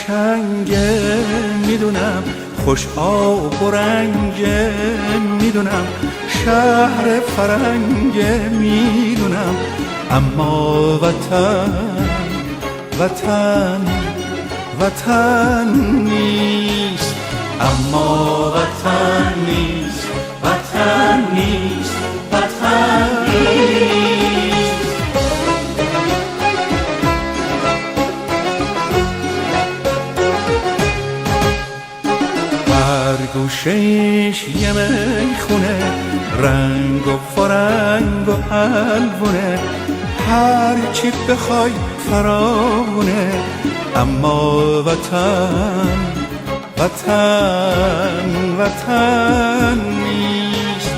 قشنگه میدونم، خوش آب و رنگه میدونم، شهر فرنگه میدونم، اما وطن نیست، اما وطن نیست، وطن نیست، وطن نیست. هر گوشه‌ایش یه میخونه، رنگ و فرنگ و الوونه، هر چی بخوای فراونه، اما وطن نیست،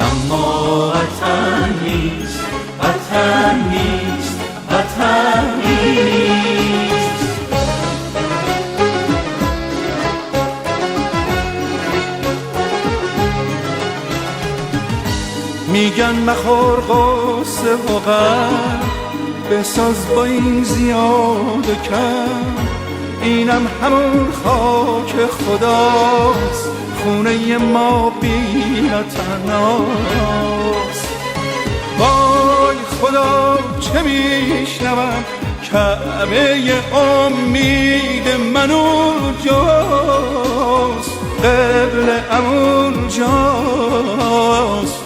اما وطن نیست، وطن نیست، وطن نیست. میگن مخور قصه و غم، بساز با این زیاده کم، اینم همون خاک خداست، خونه ما بی تناست. وای خدا چه میشنوم، کعبه امید من اونجاست، قبل اونجاست،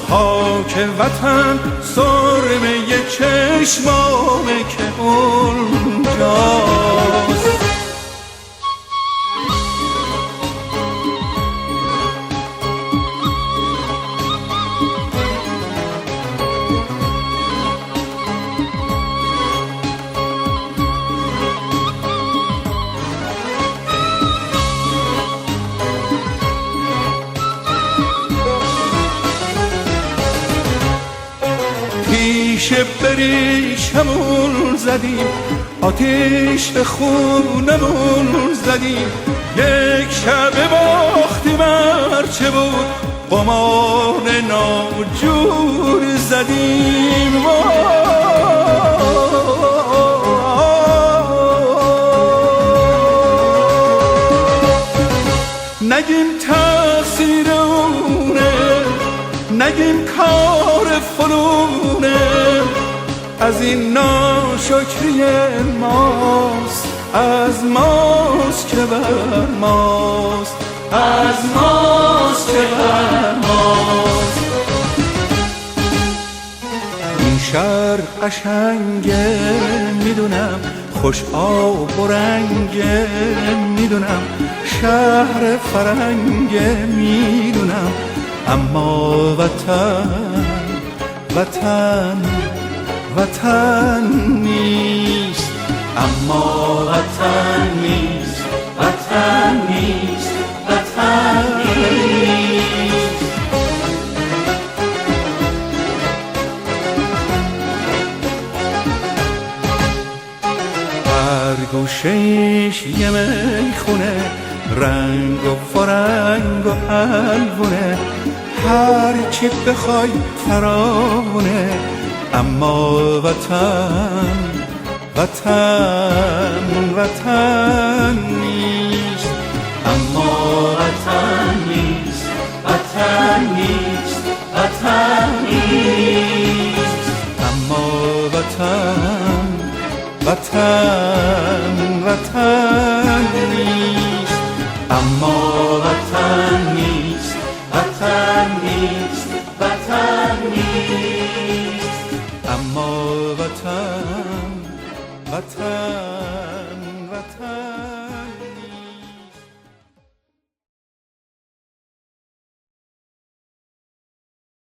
خاک وطن سرمه چشمامه که اونجاست. پیش بریشمون زدیم، آتیش به خونمون زدیم، یک شب باختیم هرچه بود، قمار ناجور زدیم. نگیم تأثیر اونه، نگیم کار فنونه، از این ناشکری ماست، از ماست که بر ماست، از ماست که بر ماست. این شهر قشنگه میدونم، خوش آب و رنگه میدونم، شهر فرنگه میدونم، اما وطن نیست، اما وطن نیست، وطن نیست، وطن نیست. هر گوشه‌ایش یه میخونه، رنگ و فرنگ و الوونه، هر چی بخوای فراونه، اما وطن نیست، اما وطن نیست، وطن نیست، وطن نیست، اما وطن نیست، اما وطن نیست، وطن نیست، وطن نیست، اما وطن